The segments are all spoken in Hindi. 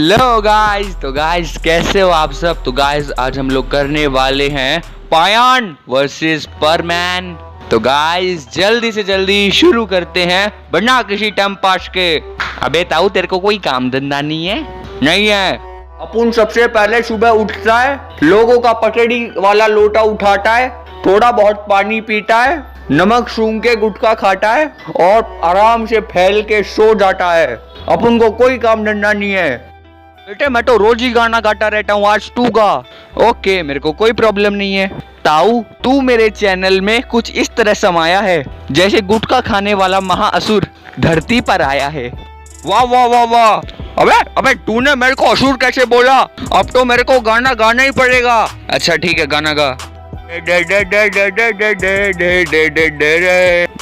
Hello guys. तो गाइस कैसे हो आप सब। तो गाइस आज हम लोग करने वाले हैं पायान वर्सेस परमैन। तो गाइस जल्दी से जल्दी शुरू करते हैं बिना किसी टाइम पास के। अबे ताऊ तेरे को कोई काम धंधा नहीं है? नहीं है। अपन सबसे पहले सुबह उठता है, लोगों का पटड़ी वाला लोटा उठाता है, थोड़ा बहुत पानी पीता है, नमक सूंघ के गुटखा खाता है और आराम से फैल के सो जाता है। अपन को कोई काम धंधा नहीं है। बेटे मैं तो रोज ही गाना गाता रहता हूँ, आज तू गा। ओके मेरे को कोई प्रॉब्लम नहीं है। ताऊ तू मेरे चैनल में कुछ इस तरह समाया है जैसे गुटखा खाने वाला महाअसुर धरती पर आया है। वाह वाह वाह वाह। अबे अबे तूने मेरे को असुर कैसे बोला? अब तो मेरे को गाना गाना ही पड़ेगा। अच्छा ठीक है गाना गा।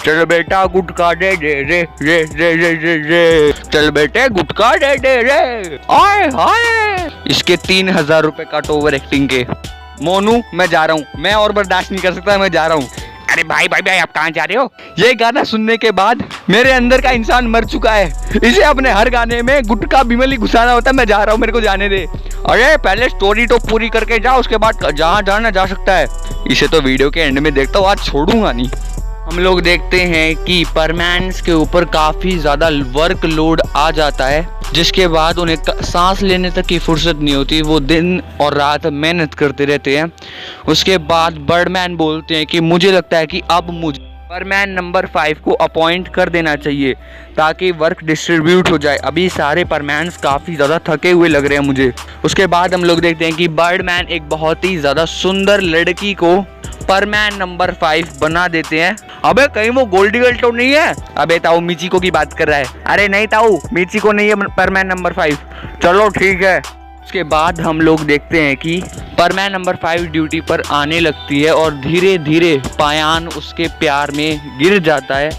चल बेटा गुटखा दे दे रे रे रे रे रे रे। चल बेटे गुटखा दे दे रे। आए हाय। इसके 3000 रुपए काट ओवर एक्टिंग के। मोनू मैं जा रहा हूँ, मैं और बर्दाश्त नहीं कर सकता, मैं जा रहा हूँ। अरे भाई भाई भाई आप कहाँ जा रहे हो? ये गाना सुनने के बाद मेरे अंदर का इंसान मर चुका है। इसे अपने हर गाने में गुटखा बिमली घुसाना होता है। मैं जा रहा हूँ, मेरे को जाने दे। अरे पहले स्टोरी तो पूरी करके जा, उसके बाद जहाँ जाना जा सकता है। इसे तो वीडियो के एंड में देखता हूँ, आज छोड़ूंगा नहीं। हम लोग देखते हैं कि परमैन्स के ऊपर काफ़ी ज़्यादा वर्क लोड आ जाता है, जिसके बाद उन्हें सांस लेने तक की फुर्सत नहीं होती। वो दिन और रात मेहनत करते रहते हैं। उसके बाद बर्डमैन बोलते हैं कि मुझे लगता है कि अब मुझे परमैन नंबर 5 को अपॉइंट कर देना चाहिए ताकि वर्क डिस्ट्रीब्यूट हो जाए। अभी सारे परमैन्स काफ़ी ज़्यादा थके हुए लग रहे हैं मुझे। उसके बाद हम लोग देखते हैं कि बर्डमैन एक बहुत ही ज़्यादा सुंदर लड़की को परमैन नंबर 5 बना देते हैं। अबे कहीं वो गोल्डी गर्ल तो नहीं है? अबे ताऊ मिचिको की बात कर रहा है। अरे नहीं ताऊ मिचिको नहीं है परमैन नंबर 5। चलो ठीक है। उसके बाद हम लोग देखते हैं कि परमैन नंबर 5 ड्यूटी पर आने लगती है और धीरे धीरे पायान उसके प्यार में गिर जाता है।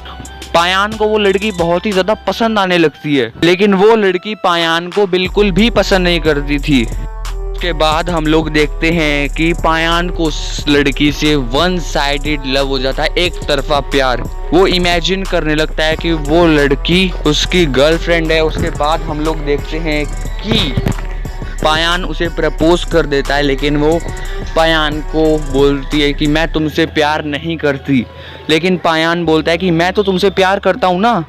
पायान को वो लड़की बहुत ही ज़्यादा पसंद आने लगती है, लेकिन वो लड़की पायान को बिल्कुल भी पसंद नहीं करती थी। उसके बाद हम लोग देखते हैं कि पायान को उस लड़की से वन साइडेड लव हो जाता है, एक तरफा प्यार। वो इमेजिन करने लगता है कि वो लड़की उसकी गर्लफ्रेंड है। उसके बाद हम लोग देखते हैं कि पायान उसे प्रपोज कर देता है, लेकिन वो पायान को बोलती है कि मैं तुमसे प्यार नहीं करती, लेकिन पायान बोलता है कि मैं तो तुमसे प्यार करता हूँ ना।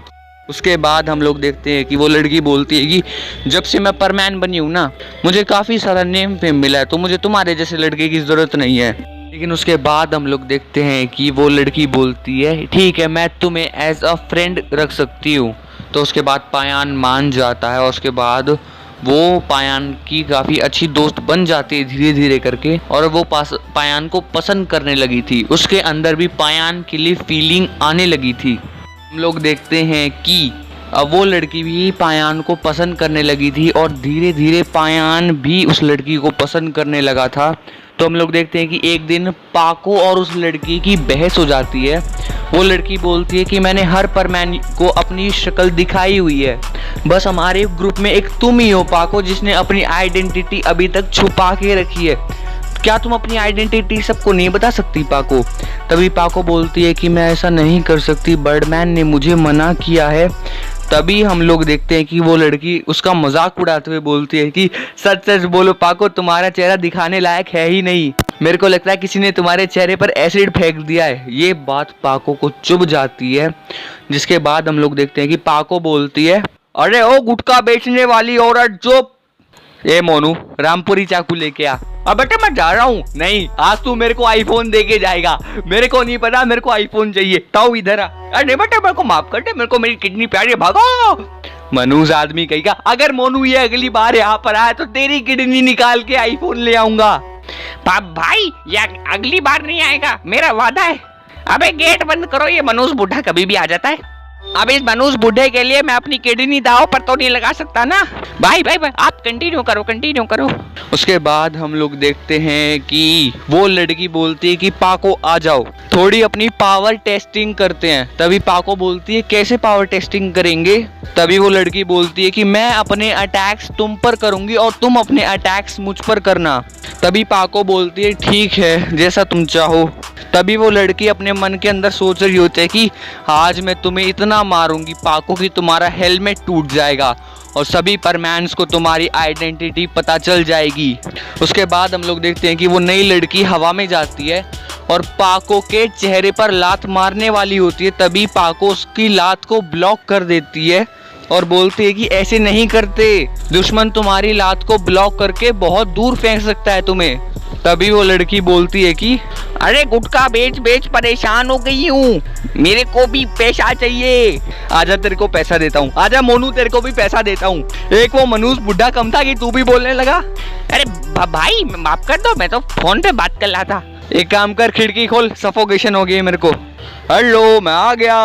उसके बाद हम लोग देखते हैं कि वो लड़की बोलती है कि जब से मैं परमैन बनी हूँ ना, मुझे काफ़ी सारा नेम फेम मिला है, तो मुझे तुम्हारे जैसे लड़के की ज़रूरत नहीं है। लेकिन उसके बाद हम लोग देखते हैं कि वो लड़की बोलती है ठीक है मैं तुम्हें एज अ फ्रेंड रख सकती हूँ। तो उसके बाद पायान मान जाता है और उसके बाद वो पायान की काफ़ी अच्छी दोस्त बन जाती है धीरे धीरे करके, और वो पायान को पसंद करने लगी थी। उसके अंदर भी पायान के लिए फीलिंग आने लगी थी। हम लोग देखते हैं कि अब वो लड़की भी पायान को पसंद करने लगी थी और धीरे धीरे पायान भी उस लड़की को पसंद करने लगा था। तो हम लोग देखते हैं कि एक दिन पाको और उस लड़की की बहस हो जाती है। वो लड़की बोलती है कि मैंने हर परमैन को अपनी शक्ल दिखाई हुई है, बस हमारे ग्रुप में एक तुम ही हो पाको जिसने अपनी आइडेंटिटी अभी तक छुपा के रखी है। क्या तुम अपनी आइडेंटिटी सबको नहीं बता सकती पाको? तभी पाको बोलती है कि मैं ऐसा नहीं कर सकती, बर्डमैन ने मुझे मना किया है। तभी हम लोग देखते हैं कि वो लड़की उसका मजाक उड़ाते हुए बोलती है कि सच सच बोलो पाको, तुम्हारा चेहरा दिखाने लायक है ही नहीं, मेरे को लगता है किसी ने तुम्हारे चेहरे पर एसिड फेंक दिया है। ये बात पाको को चुभ जाती है। जिसके बाद हम लोग देखते हैं कि पाको बोलती है अरे ओ गुटखा बेचने वाली औरत जो, ए मोनू रामपुरी चाकू लेके आ। अब बेटा मैं जा रहा हूँ। नहीं आज तू मेरे को आईफोन दे के जाएगा। मेरे को नहीं पता, मेरे को आईफोन चाहिए। ताऊ इधर आ। अरे बेटा मेरे को माफ कर दे, मेरे को मेरी किडनी प्यारी है, भागो। मनूज आदमी कहेगा अगर मोनू ये अगली बार यहाँ पर आया तो तेरी किडनी निकाल के आईफोन ले आऊंगा। भाई ये अगली बार नहीं आएगा, मेरा वादा है। अबे गेट बंद करो, ये मनोज बुढ़ा कभी भी आ जाता है। अब इस मनोज बुढ़े के लिए मैं अपनी किडनी दाव पर तो नहीं लगा सकता ना। भाई भाई भाई आप कंटिन्यू करो। उसके बाद हम लोग देखते हैं कि वो लड़की बोलती है कि पाको आ जाओ, थोड़ी अपनी पावर टेस्टिंग करते हैं। तभी पाको बोलती है कैसे पावर टेस्टिंग करेंगे? तभी वो लड़की बोलती है कि मैं अपने अटैक्स तुम पर करूंगी और तुम अपने अटैक्स मुझ पर करना। तभी पाको बोलती है ठीक है जैसा तुम चाहो। तभी वो लड़की अपने मन के अंदर सोच रही होती है कि आज मैं तुम्हें इतना मारूंगी पाको कि तुम्हारा हेलमेट टूट जाएगा। और सभी परमैन्स को तुम्हारी आइडेंटिटी पता चल जाएगी। उसके बाद हम लोग देखते हैं कि वो नई लड़की हवा में जाती है और पाको के चेहरे पर लात मारने वाली होती है। तभी पाको उसकी लात को ब्लॉक कर देती है और बोलती है कि ऐसे नहीं करते, दुश्मन तुम्हारी लात को ब्लॉक करके बहुत दूर फेंक सकता है तुम्हें। तभी वो लड़की बोलती है कि अरे गुटखा बेच बेच परेशान हो गई हूँ, मेरे को भी पैसा चाहिए। आजा तेरे को पैसा देता हूँ, आजा मोनू तेरे को भी पैसा देता हूँ। एक वो मनुष्य बुढ़ा कम था कि तू भी बोलने लगा। अरे भाई माफ कर दो, मैं तो फोन पे बात कर रहा था। एक काम कर, खिड़की खोल, सफोकेशन हो गई है मेरे को। हेलो मैं आ गया।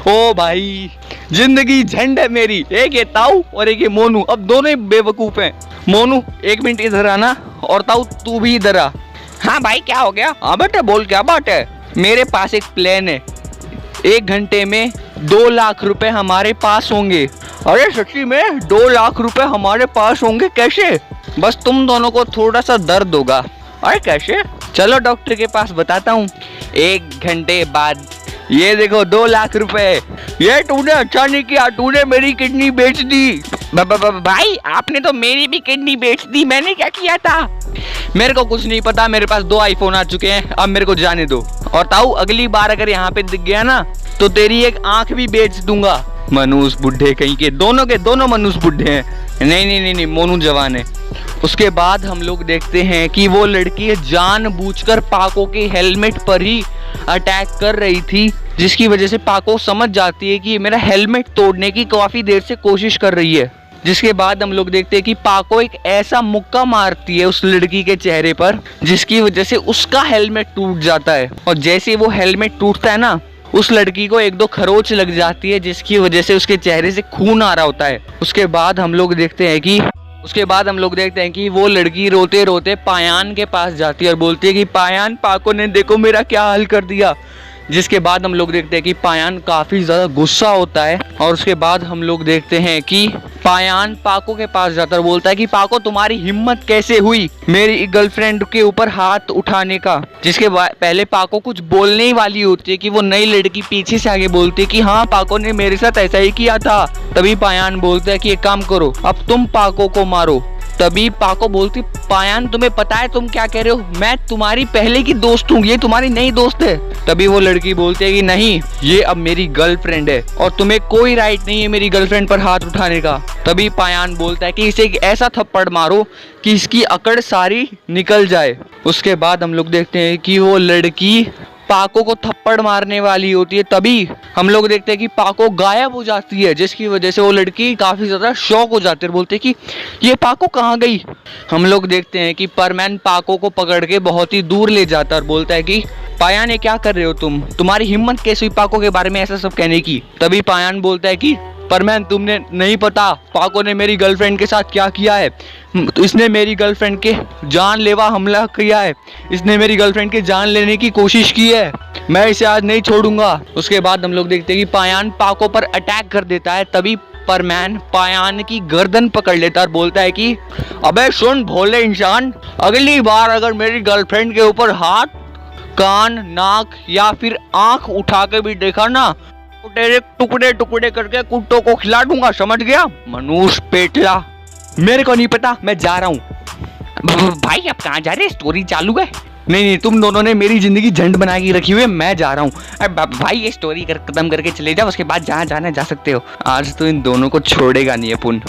ओ भाई जिंदगी झंड है मेरी, एक ये ताऊ और एक ये मोनू, अब दोनों ही बेवकूफ हैं। मोनू 1 मिनट इधर आना और ताऊ तू भी इधर आ। हाँ भाई क्या हो गया? हाँ बेटे बोल क्या बात है? मेरे पास एक प्लान है, 1 घंटे में 2 लाख रुपए हमारे पास होंगे। अरे सच्ची में 2 लाख रुपए हमारे पास होंगे? कैसे? बस तुम दोनों को थोड़ा सा दर्द होगा। अरे कैसे? चलो डॉक्टर के पास बताता हूँ। 1 घंटे बाद ये देखो 2 लाख रुपए। ये तूने अच्छा नहीं किया, तूने मेरी किडनी बेच दी। भाई आपने तो मेरी भी किडनी बेच दी, मैंने क्या किया था? मेरे को कुछ नहीं पता, मेरे पास 2 आईफोन आ चुके हैं, अब मेरे को जाने दो। और ताऊ अगली बार अगर यहाँ पे दिख गया ना तो तेरी एक आंख भी बेच दूंगा। मनुष्य बुढ़े कहीं के दोनों मनुष्य बुढ़े हैं। नहीं, मोनू जवान है। उसके बाद हम लोग देखते हैं कि वो लड़की जानबूझकर पाको के हेलमेट पर ही अटैक कर रही थी, जिसकी वजह से पाको समझ जाती है कि मेरा हेलमेट तोड़ने की काफी देर से कोशिश कर रही है। जिसके बाद हम लोग देखते हैं कि पाको एक ऐसा मुक्का मारती है उस लड़की के चेहरे पर, जिसकी वजह से उसका हेलमेट टूट जाता है। और जैसे वो हेलमेट टूटता है ना, उस लड़की को 1-2 खरोच लग जाती है, जिसकी वजह से उसके चेहरे से खून आ रहा होता है। उसके बाद हम लोग देखते हैं कि वो लड़की रोते रोते पायान के पास जाती है और बोलती है कि पायान, पाको ने देखो मेरा क्या हाल कर दिया। जिसके बाद हम लोग देखते हैं कि पायान काफ़ी ज़्यादा गुस्सा होता है। और उसके बाद हम लोग देखते हैं कि पायान पाको के पास जाता है और बोलता है कि पाको तुम्हारी हिम्मत कैसे हुई मेरी गर्लफ्रेंड के ऊपर हाथ उठाने का। जिसके पहले पाको कुछ बोलने ही वाली होती है कि वो नई लड़की पीछे से आगे बोलती है कि हाँ पाको ने मेरे साथ ऐसा ही किया था। तभी पायान बोलता है कि एक काम करो, अब तुम पाको को मारो। तभी पाको बोलती, पायान तुम्हें पता है तुम क्या कह रहे हो? मैं तुम्हारी पहले की दोस्त हूँ, ये तुम्हारी नई दोस्त है। तभी वो लड़की बोलती है कि नहीं, ये अब मेरी गर्लफ्रेंड है और तुम्हें कोई राइट नहीं है मेरी गर्लफ्रेंड पर हाथ उठाने का। तभी पायान बोलता है कि इसे एक ऐसा थप्पड़ मारो कि इसकी अकड़ सारी निकल जाए। उसके बाद हम लोग देखते हैं कि वो लड़की पाको को थप्पड़ मारने वाली होती है। तभी हम लोग देखते हैं कि पाको गायब हो जाती है, जिसकी वजह से वो लड़की काफी ज्यादा शॉक हो जाती है और बोलती है कि ये पाको कहाँ गई। हम लोग देखते हैं कि परमैन पाको को पकड़ के बहुत ही दूर ले जाता है और बोलता है कि पायान ये क्या कर रहे हो तुम्हारी हिम्मत कैसे हुई पाको के बारे में ऐसा सब कहने की। तभी पायान बोलता है कि परमैन तुमने नहीं पता पाको ने मेरी गर्लफ्रेंड के साथ क्या किया है। तो इसने मेरी गर्लफ्रेंड के जानलेवा हमला किया है, इसने मेरी गर्लफ्रेंड के जान लेने की कोशिश की है, मैं इसे आज नहीं छोड़ूंगा। उसके बाद हम लोग देखते हैं कि पायान पाको पर अटैक कर देता है। तभी परमैन पायान की गर्दन पकड़ लेता है और बोलता है कि अबे सुन भोले इंसान, अगली बार अगर मेरी गर्लफ्रेंड के ऊपर हाथ, कान, नाक या फिर आंख उठा के भी देखा ना तो तेरे टुकड़े टुकड़े करके कुत्तों को खिला दूंगा, समझ गया? मनुष्य पेटला। मेरे को नहीं पता, मैं जा रहा हूँ। भाई आप कहाँ जा रहे? स्टोरी चालू है। नहीं, तुम दोनों ने मेरी जिंदगी झंड बना के रखी हुई है, मैं जा रहा हूँ। अरे भाई ये स्टोरी खत्म करके चले जाओ, उसके बाद जहाँ जाना जा सकते हो। आज तो इन दोनों को छोड़ेगा नहीं अपन।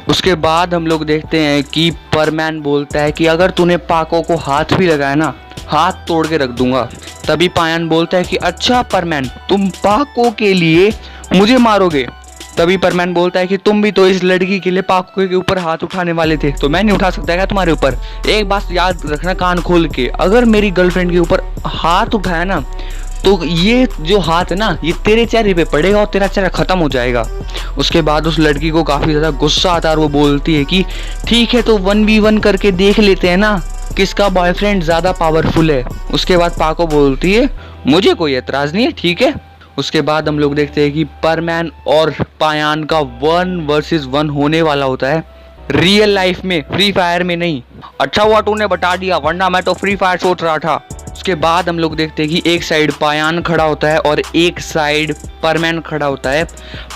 उसके बाद हम लोग देखते हैं कि परमैन बोलता है कि अगर तूने पाको को हाथ भी लगाया ना, हाथ तोड़ के रख दूंगा। तभी पायान बोलता है कि अच्छा परमैन, तुम पाको के लिए मुझे मारोगे। तभी परमैन बोलता है कि तुम भी तो इस लड़की के लिए पाको के ऊपर हाथ उठाने वाले थे, तो मैं नहीं उठा सकता क्या तुम्हारे ऊपर? एक बात याद रखना कान खोल के, अगर मेरी गर्लफ्रेंड के ऊपर हाथ उठाया ना तो ये जो हाथ है ना ये तेरे चेहरे पे पड़ेगा और तेरा चेहरा खत्म हो जाएगा। उसके बाद उस लड़की को काफी ज्यादा गुस्सा आता है और वो बोलती है कि ठीक है तो 1v1 करके देख लेते हैं ना किसका बॉयफ्रेंड ज्यादा पावरफुल है। उसके बाद पाको बोलती है मुझे कोई एतराज नहीं है, ठीक है। उसके बाद हम लोग देखते हैं कि परमैन और पायान का 1 वर्सेस 1 होने वाला होता है, रियल लाइफ में, फ्री फायर में नहीं। अच्छा हुआ तूने बता दिया, वरना मैं तो फ्री फायर सोच रहा था। उसके बाद हम लोग देखते हैं कि एक साइड पायान खड़ा होता है और एक साइड परमैन खड़ा होता है।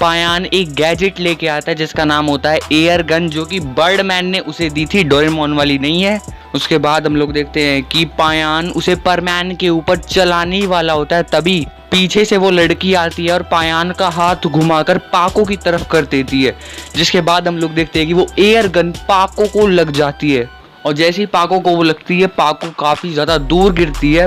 पायान एक गैजेट लेके आता है जिसका नाम होता है एयर गन, जो कि बर्डमैन ने उसे दी थी, डोरेमोन वाली नहीं है। उसके बाद हम लोग देखते हैं कि पायान उसे परमैन के ऊपर चलाने ही वाला होता है, तभी पीछे से वो लड़की आती है और पायान का हाथ घुमाकर पाको की तरफ कर देती है, जिसके बाद हम लोग देखते हैं कि वो एयर गन पाको को लग जाती है और जैसे ही पाको को वो लगती है, पाको काफ़ी ज़्यादा दूर गिरती है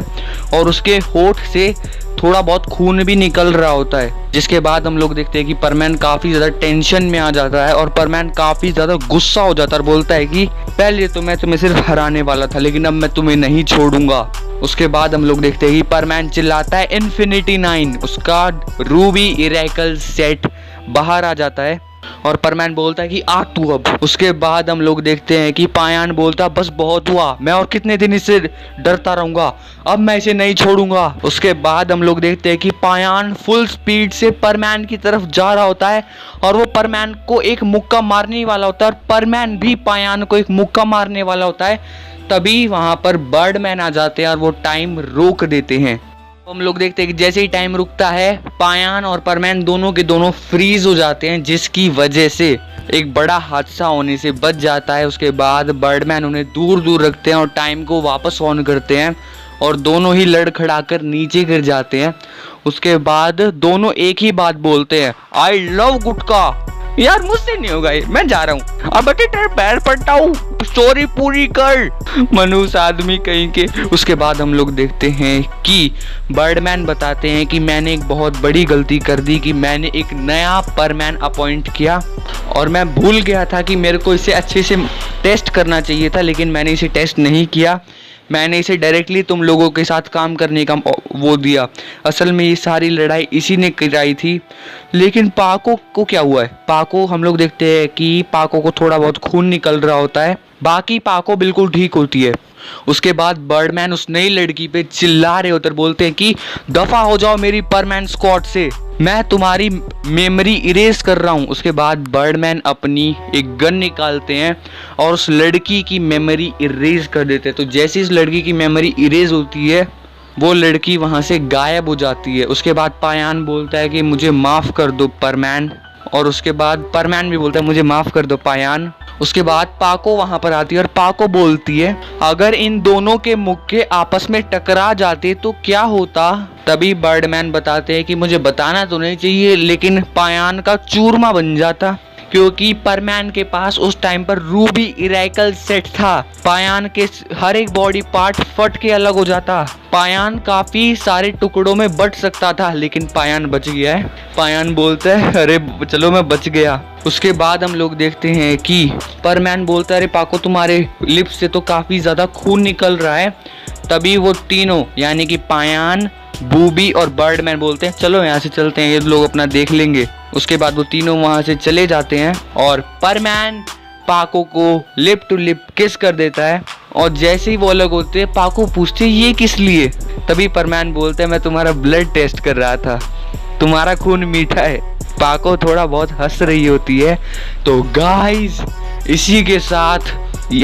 और उसके होठ से थोड़ा बहुत खून भी निकल रहा होता है। जिसके बाद हम लोग देखते हैं कि परमैन काफ़ी ज़्यादा टेंशन में आ जाता है और परमैन काफ़ी ज़्यादा गुस्सा हो जाता है और बोलता है कि पहले तो मैं तुम्हें सिर्फ हराने वाला था, लेकिन अब मैं तुम्हें नहीं छोड़ूंगा। उसके बाद हम लोग देखते हैं कि परमैन चिल्लाता है इन्फिनिटी 9, उसका रूबी इरेकल सेट बाहर आ जाता है और परमैन बोलता है कि आ तू अब। उसके बाद हम लोग देखते हैं कि पायान बोलता है बस बहुत हुआ, मैं और कितने दिन इससे डरता रहूंगा, अब मैं इसे नहीं छोड़ूंगा। उसके बाद हम लोग देखते हैं कि पायान फुल स्पीड से परमैन की तरफ जा रहा होता है और वो परमैन को एक मुक्का मारने वाला होता है और परमैन भी पायान को एक मुक्का मारने वाला होता है। तभी वहां पर बर्डमैन आ जाते हैं और वो टाइम रोक देते हैं। हम लोग देखते हैं कि जैसे ही टाइम रुकता है, पायान और परमैन दोनों के दोनों फ्रीज हो जाते हैं, जिसकी वजह से एक बड़ा हादसा होने से बच जाता है। उसके बाद बर्डमैन उन्हें दूर दूर रखते हैं और टाइम को वापस ऑन करते हैं और दोनों ही लड़खड़ाकर नीचे गिर जाते हैं। उसके बाद दोनों एक ही बात बोलते हैं, आई लव गुटखा। यार मुझसे नहीं होगा ये, मैं जा रहा हूँ, अब बेटे तेरे पैर पड़ता हूँ, स्टोरी पूरी कर मनुष्य आदमी कहीं के। उसके बाद हम लोग देखते हैं कि बर्डमैन बताते हैं कि मैंने एक बहुत बड़ी गलती कर दी कि मैंने एक नया परमैन अपॉइंट किया और मैं भूल गया था कि मेरे को इसे अच्छे से टेस्ट करना चाहिए था, लेकिन मैंने इसे टेस्ट नहीं किया, मैंने इसे डायरेक्टली तुम लोगों के साथ काम करने का वो दिया। असल में ये सारी लड़ाई इसी ने कराई थी। लेकिन पाको को क्या हुआ है? पाको हम लोग देखते हैं कि पाको को थोड़ा बहुत खून निकल रहा होता है, बाकी पाको बिल्कुल ठीक होती है। उसके बाद बर्डमैन उस नई लड़की पे चिल्ला रहे होते बोलते हैं कि दफा हो जाओ मेरी परमैन स्क्वाड से, मैं तुम्हारी मेमोरी इरेज कर रहा हूँ। उसके बाद बर्डमैन अपनी एक गन निकालते हैं और उस लड़की की मेमोरी इरेज कर देते हैं। तो जैसे इस लड़की की मेमोरी इरेज होती है, वो लड़की वहाँ से गायब हो जाती है। उसके बाद पायान बोलता है कि मुझे माफ़ कर दो परमैन, और उसके बाद परमैन भी बोलता है मुझे माफ़ कर दो पायान। उसके बाद पाको वहाँ पर आती है और पाको बोलती है अगर इन दोनों के मुक्के आपस में टकरा जाते तो क्या होता। तभी बर्डमैन बताते हैं कि मुझे बताना तो नहीं चाहिए, लेकिन पायान का चूरमा बन जाता, क्योंकि परमैन के पास उस टाइम पर रूबी इरेकल सेट था। पायान के हर एक बॉडी पार्ट फट के अलग हो जाता। पायान काफी सारे टुकड़ों में बट सकता था, लेकिन पायान बच गया है। पायान बोलता है अरे चलो मैं बच गया। उसके बाद हम लोग देखते हैं कि परमैन बोलता है अरे पाको तुम्हारे लिप्स से तो काफी ज्यादा खून निकल रहा है। तभी वो तीनों यानी कि पायान, बूबी और बर्डमैन बोलते हैं चलो यहाँ से चलते हैं, ये लोग अपना देख लेंगे। उसके बाद वो तीनों वहां से चले जाते हैं और परमैन पाको को लिप टू लिप किस कर देता है। और जैसे ही वो अलग होते हैं, पाको पूछते हैं ये किस लिए। तभी परमैन बोलते हैं मैं तुम्हारा ब्लड टेस्ट कर रहा था, तुम्हारा खून मीठा है। पाको थोड़ा बहुत हंस रही होती है। तो गाइस इसी के साथ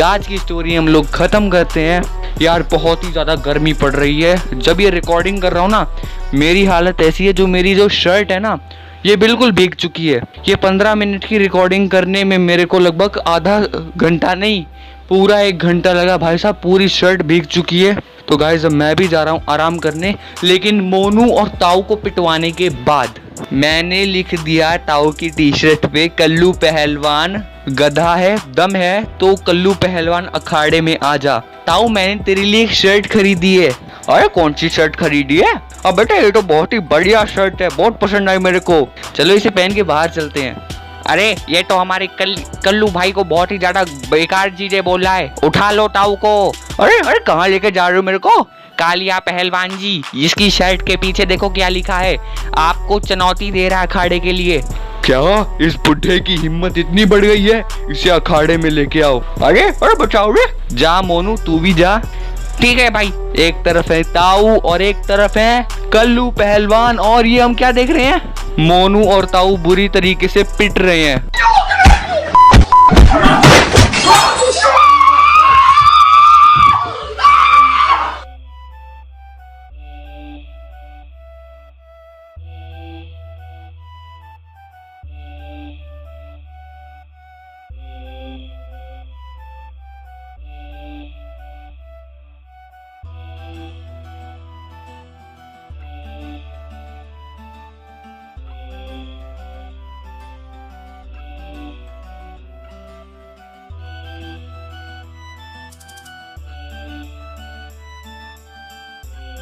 आज की स्टोरी हम लोग खत्म करते हैं। यार बहुत ही ज़्यादा गर्मी पड़ रही है, जब ये रिकॉर्डिंग कर रहा हूँ ना मेरी हालत ऐसी है, जो मेरी जो शर्ट है ना ये बिल्कुल भीग चुकी है। ये 15 मिनट की रिकॉर्डिंग करने में मेरे को लगभग आधा घंटा नहीं पूरा 1 घंटा लगा भाई साहब, पूरी शर्ट भीग चुकी है। तो गाइस अब मैं भी जा रहा हूँ आराम करने, लेकिन मोनू और ताऊ को पिटवाने के बाद मैंने लिख दिया ताऊ की टी शर्ट पे कल्लू पहलवान गधा है दम है तो कल्लू पहलवान अखाड़े में आ जा। ताऊ मैंने तेरे लिए एक शर्ट खरीदी है। अरे कौन सी शर्ट खरीदी है? अब बेटा ये तो बहुत ही बढ़िया शर्ट है, बहुत पसंद आई मेरे को, चलो इसे पहन के बाहर चलते हैं। अरे ये तो हमारे कल्लू भाई को बहुत ही ज्यादा बेकार चीजें बोल रहा है, उठा लो ताऊ को। अरे अरे कहाँ लेके जा रहे हो मेरे को? कालिया पहलवान जी, इसकी शर्ट के पीछे देखो क्या लिखा है, आपको चुनौती दे रहा है अखाड़े के लिए। क्या इस बुढ़े की हिम्मत इतनी बढ़ गई है, इसे अखाड़े में लेके आओ। अरे अरे बचाओ रे। जा मोनू तू भी जा। ठीक है भाई, एक तरफ है ताऊ और एक तरफ है कल्लू पहलवान, और ये हम क्या देख रहे हैं, मोनू और ताऊ बुरी तरीके से पिट रहे हैं।